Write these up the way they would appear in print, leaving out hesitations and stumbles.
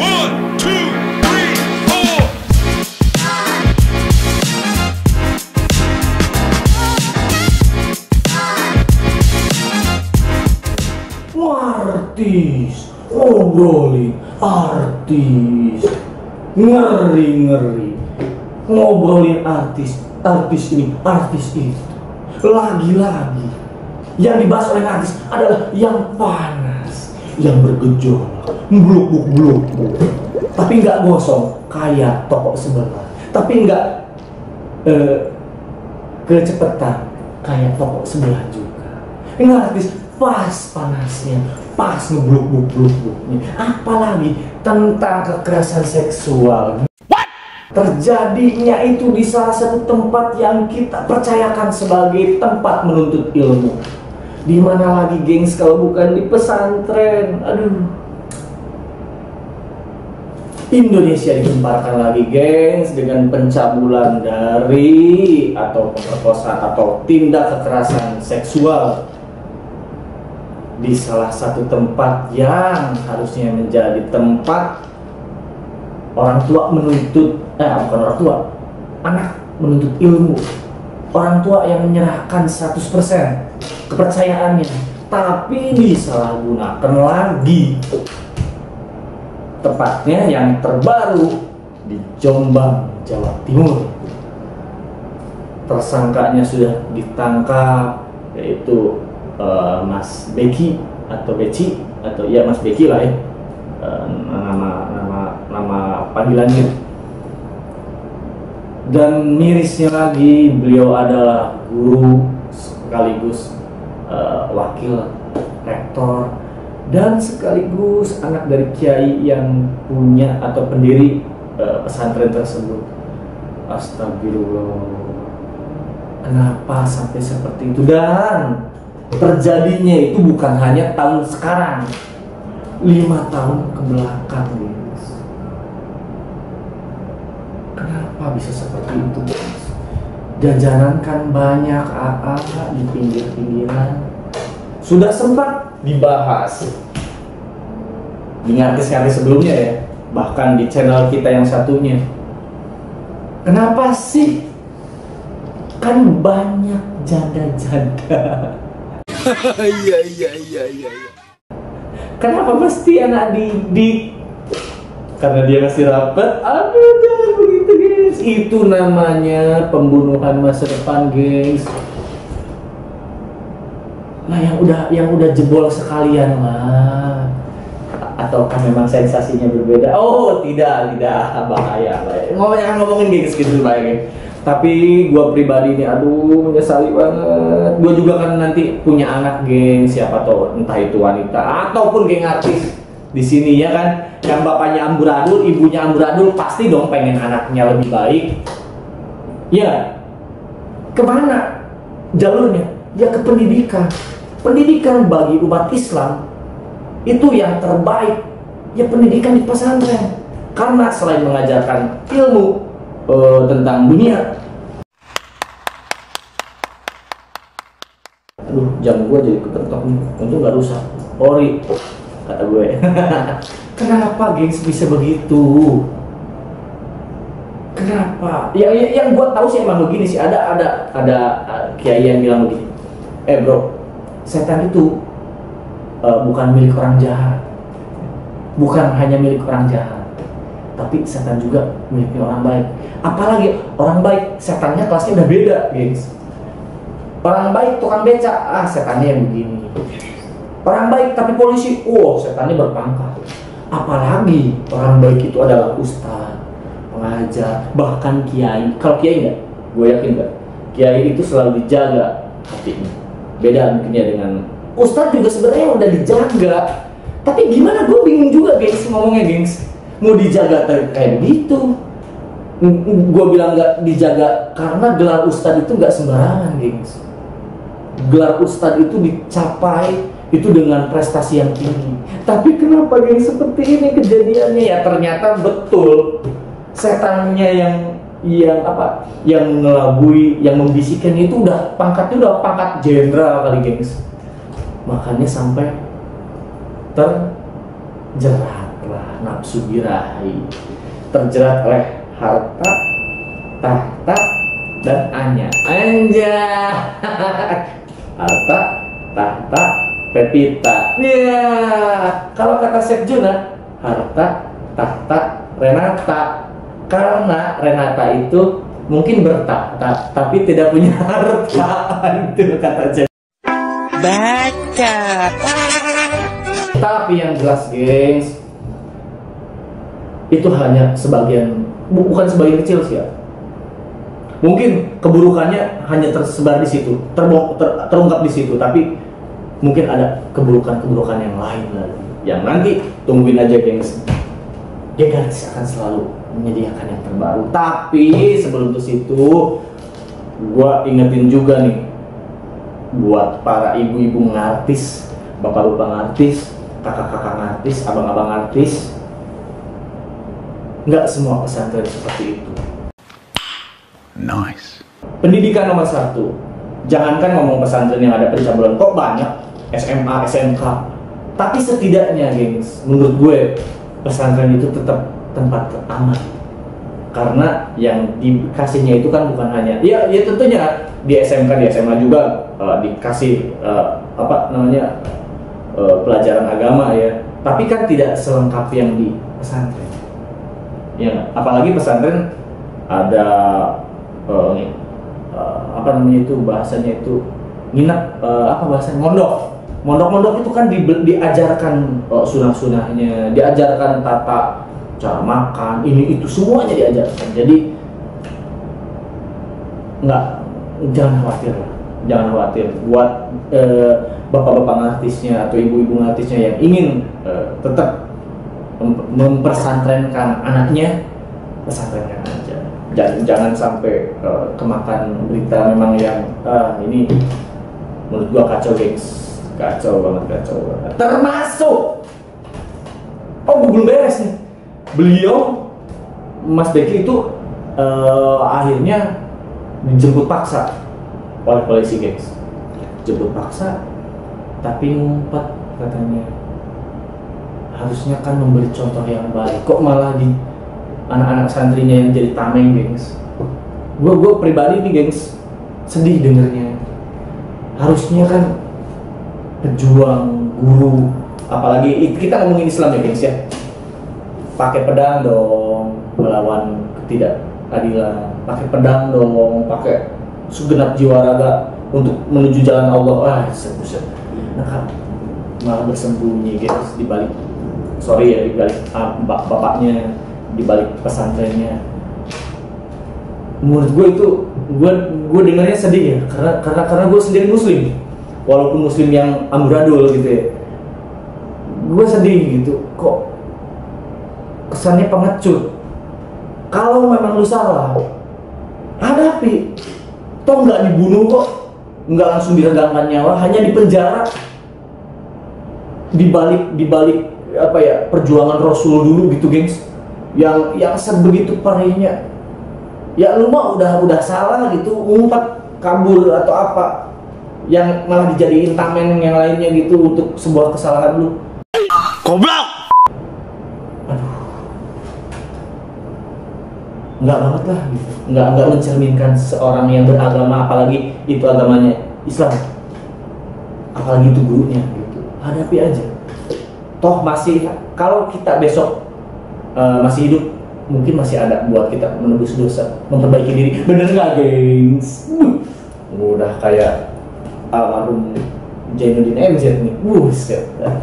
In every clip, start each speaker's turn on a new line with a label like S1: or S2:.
S1: One, two, three, four.
S2: Artis, ngobrolin artis, ngeri, ngobrolin artis ini, artis itu. Lagi-lagi yang dibahas oleh artis adalah yang panas, yang bergejolak, bluk-bluk, tapi nggak gosong kayak toko sebelah, tapi nggak kecepetan kayak toko sebelah juga. Ini artis pas panasnya, pas ngebluk-bluk-bluknya, apalagi tentang kekerasan seksual. Terjadinya itu di salah satu tempat yang kita percayakan sebagai tempat menuntut ilmu. Di mana lagi, gengs, kalau bukan di pesantren? Aduh. Indonesia digemparkan lagi, gengs, dengan pencabulan dari atau pemerkosaan atau tindak kekerasan seksual di salah satu tempat yang harusnya menjadi tempat orang tua menuntut, bukan orang tua, anak menuntut ilmu. Orang tua yang menyerahkan 100% kepercayaannya, tapi disalahgunakan lagi. Tepatnya yang terbaru di Jombang, Jawa Timur. Tersangkanya sudah ditangkap, yaitu Mas Beki atau Beci, atau ya Mas Beki lah ya, nama panggilannya. Dan mirisnya lagi, beliau adalah guru sekaligus wakil rektor dan sekaligus anak dari kiai yang punya atau pendiri pesantren tersebut. Astagfirullah, kenapa sampai seperti itu? Dan terjadinya itu bukan hanya tahun sekarang, 5 tahun ke belakang, guys. Kenapa bisa seperti itu, guys? Jajanan kan banyak, AA di pinggir-pinggiran. Sudah sempat dibahas di artis-artis sebelumnya ya, bahkan di channel kita yang satunya. Kenapa sih? Kan banyak janda-janda. Iya. Kenapa mesti anak didik? Karena dia masih rapat. Aduh, jangan begitu, guys. Itu namanya pembunuhan masa depan, guys. Nah, yang udah jebol sekalian lah. Ataukah memang sensasinya berbeda? Oh, tidak, bahaya. Ngomongin guys gitu, bayangin. Tapi gue pribadi ini, aduh, menyesali banget. Gue juga kan nanti punya anak, geng. Siapa tahu, entah itu wanita ataupun geng artis di sini ya kan. Yang bapaknya amburadul, ibunya amburadul, pasti dong pengen anaknya lebih baik. Ya, kemana jalurnya? Ya ke pendidikan. Pendidikan bagi umat Islam itu yang terbaik. Ya pendidikan di pesantren. Karena selain mengajarkan ilmu tentang dunia. Aduh, jam gue jadi kepentok nih. Untung gak rusak. Ori, kata gue. Kenapa, gengs, bisa begitu? Kenapa? Yang gue tahu sih emang begini sih. Ada kiai yang bilang begini. Bro, setan itu bukan milik orang jahat. Bukan hanya milik orang jahat, tapi setan juga miliknya orang baik. Apalagi orang baik, setannya kelasnya udah beda, guys. Orang baik tukang beca, setannya yang begini. Orang baik tapi polisi, setannya berpangkat. Apalagi orang baik itu adalah ustaz, pengajar, bahkan kiai. Kalau kiai enggak, gue yakin enggak. Kiai itu selalu dijaga hatinya. Beda mungkin ya dengan ustaz, juga sebenarnya udah dijaga. Tapi gimana, gue bingung juga, guys, ngomongnya, gengs. Mau dijaga kayak gitu. Gue bilang nggak dijaga karena gelar ustadz itu nggak sembarangan, gengs. Gelar ustadz itu dicapai itu dengan prestasi yang tinggi. Tapi kenapa, gengs, seperti ini kejadiannya? Ya ternyata betul setannya yang ngelabui, yang membisikkan itu pangkatnya udah pangkat jenderal kali, gengs. Makanya sampai terjerat lah. nafsu birahi, terjerat oleh harta, tahta, dan harta, tahta, pepita. Ya, kalau kata Chef Juna, harta, tahta, Renata. Karena Renata itu mungkin bertahta tapi tidak punya harta. Itu kata Chef.
S3: Baca.
S2: Tapi yang jelas, gengs, itu hanya sebagian, bukan sebagian kecil sih ya. Mungkin keburukannya hanya tersebar di situ, terungkap di situ, tapi mungkin ada keburukan-keburukan yang lain lagi. Yang nanti tungguin aja, gengs. Dia Galaxy akan selalu menyediakan yang terbaru. Tapi sebelum ke situ, gua ingetin juga nih buat para ibu-ibu ngartis, bapak-bapak ngartis, kakak-kakak ngartis, abang-abang ngartis. Nggak semua pesantren seperti itu.
S1: Nice.
S2: Pendidikan nomor satu. Jangankan ngomong pesantren yang ada pencabulan, kok banyak SMA, SMK. Tapi setidaknya, gengs, menurut gue pesantren itu tetap tempat aman. Karena yang dikasihnya itu kan bukan hanya, ya tentunya di SMK, di SMA juga dikasih pelajaran agama ya. Tapi kan tidak selengkap yang di pesantren. Ya, apalagi pesantren ada bahasanya itu nginep, mondok itu kan diajarkan sunah-sunahnya, diajarkan tata cara makan, ini itu semuanya diajarkan. Jadi jangan khawatir buat bapak-bapak ngartisnya atau ibu-ibu ngartisnya yang ingin tetap mempersantrenkan anaknya, pesantrenkan aja. Jangan sampai kemakan berita memang yang ini menurut gua kacau, gengs. Kacau banget. Termasuk belum beres nih. Beliau Mas Beki itu akhirnya dijemput paksa oleh polisi, gengs. Jemput paksa tapi ngumpet katanya. Harusnya kan memberi contoh yang baik, kok malah di anak-anak santrinya yang jadi tameng, gengs. Gue pribadi nih, gengs, sedih dengernya. Harusnya kan pejuang, guru, apalagi kita ngomongin Islam ya, gengs ya, pakai pedang dong melawan ketidakadilan, pakai pedang dong, pakai segenap jiwa raga untuk menuju jalan Allah. Buset. Nah, malah bersembunyi, gengs, di balik bapaknya, di balik pesantrennya. Menurut gue itu, gue dengarnya sedih ya, karena gue sendiri muslim, walaupun muslim yang amburadul gitu ya. Gue sedih gitu, kok kesannya pengecut. Kalau memang lu salah, hadapi. Toh nggak dibunuh kok, nggak langsung diregangkan nyawa, hanya dipenjara. Dibalik perjuangan Rasul dulu gitu, gengs. Yang sebegitu parahnya. Ya lu mah udah salah gitu, ngumpet, kabur atau apa, yang malah dijadiin tameng yang lainnya gitu untuk sebuah kesalahan lu.
S1: Goblok.
S2: Aduh, nggak banget lah gitu. Nggak mencerminkan seorang yang beragama, apalagi itu agamanya Islam, apalagi itu gurunya gitu. Hadapi aja. Toh masih, kalau kita besok masih hidup, mungkin masih ada buat kita menebus dosa, memperbaiki diri. Bener nggak, gengs? Udah kayak almarhum Jainuddin MZ nih.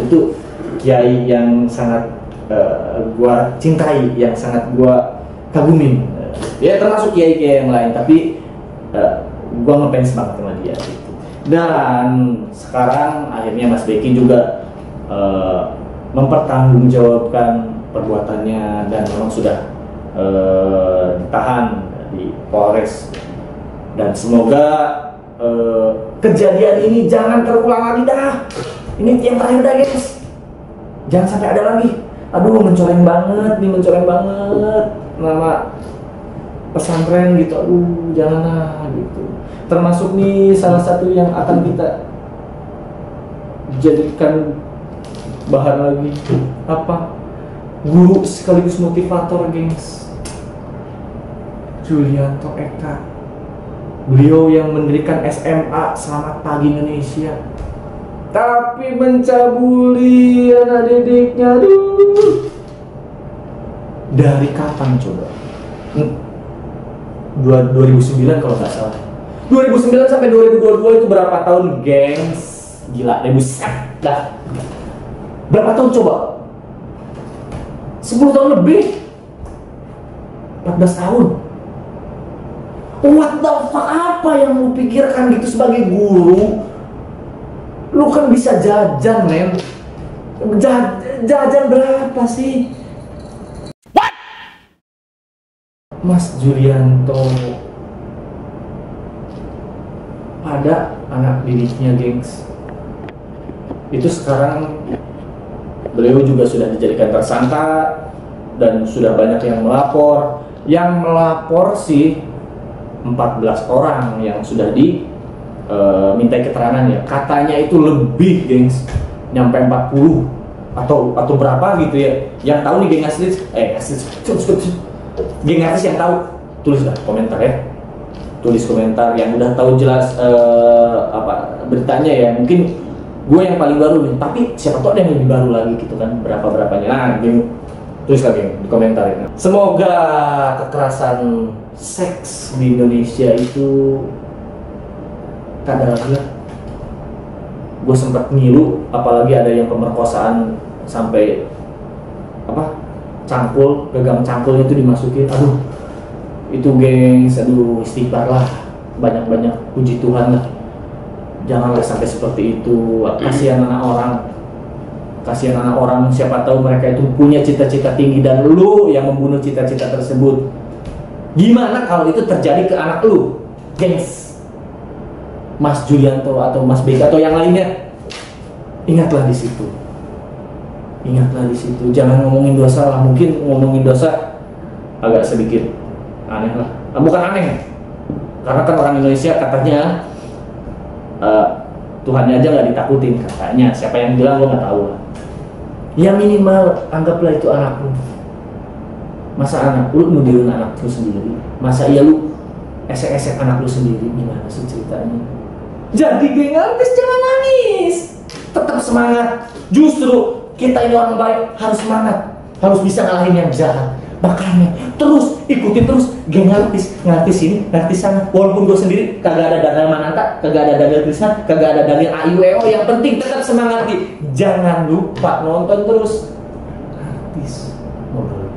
S2: Itu kiai yang sangat gua cintai, yang sangat gua kagumin. Ya termasuk kiai-kiai yang lain, tapi gua ngefans banget sama dia gitu. Dan sekarang akhirnya Mas Beki juga mempertanggungjawabkan perbuatannya dan memang sudah ditahan di Polres. Dan semoga kejadian ini jangan terulang lagi dah. Ini yang terakhir dah, guys. Jangan sampai ada lagi. Aduh, mencoreng banget nama pesantren gitu. Aduh, janganlah gitu. Termasuk nih salah satu yang akan kita jadikan bahan lagi, apa, guru sekaligus motivator, gengs. Julianto Eka. Beliau yang mendirikan SMA Selamat Pagi Indonesia, tapi mencabuli anak didiknya. Aduh. Dari kapan coba? 2009 kalau nggak salah. 2009 sampai 2022 itu berapa tahun, gengs? Gila, buset dah. Berapa tahun coba? 10 tahun lebih. 14 tahun. What the fuck, apa yang lu pikirkan gitu sebagai guru? Lu kan bisa jajan, men. Jajan berapa sih? What? Mas Julianto pada anak didiknya, gengs. Itu sekarang beliau juga sudah dijadikan tersangka dan sudah banyak yang melapor. Yang melapor sih 14 orang yang sudah dimintai keterangannya. Katanya itu lebih, gengs, nyampe 40 atau berapa gitu ya. Yang tahu nih geng artis yang tahu, tulis dah komentar ya. Tulis komentar yang udah tahu jelas beritanya ya. Mungkin gue yang paling baru nih, tapi siapa tahu ada yang lebih baru lagi gitu kan, berapa-berapanya. Nah, geng, tulis lagi di komentar ya. Semoga kekerasan seks di Indonesia itu tak ada lagi. Gue sempat ngilu, apalagi ada yang pemerkosaan sampai cangkul, pegang cangkulnya itu dimasukin. Aduh, itu, gengs, aduh, istighfar lah, banyak-banyak puji Tuhan lah. Janganlah sampai seperti itu. Kasihan anak orang, siapa tahu mereka itu punya cita-cita tinggi dan lu yang membunuh cita-cita tersebut. Gimana kalau itu terjadi ke anak lu, gengs? Mas Julianto atau Mas Beka atau yang lainnya, ingatlah di situ. Jangan ngomongin dosa lah. Mungkin ngomongin dosa agak sedikit aneh lah. Bukan aneh, karena kan orang Indonesia katanya Tuhannya aja nggak ditakutin katanya. Siapa yang bilang gue nggak tahu lah. Ya minimal anggaplah itu anak lu. Masa anak lu nudirin anak lu sendiri? Masa iya lu esek-esek anak lu sendiri? Gimana sih ceritanya? Jadi geng artis jangan nangis, tetap semangat. Justru kita ini orang baik harus semangat, harus bisa ngalahin yang jahat. Makanya terus ikutin terus geng artis ini, artis sana. Walaupun gue sendiri kagak ada Daniel Mananta, kagak ada Daniel Krisna, kagak ada Daniel Ayueo, yang penting tetap semangat. Jangan lupa nonton terus artis ngobrol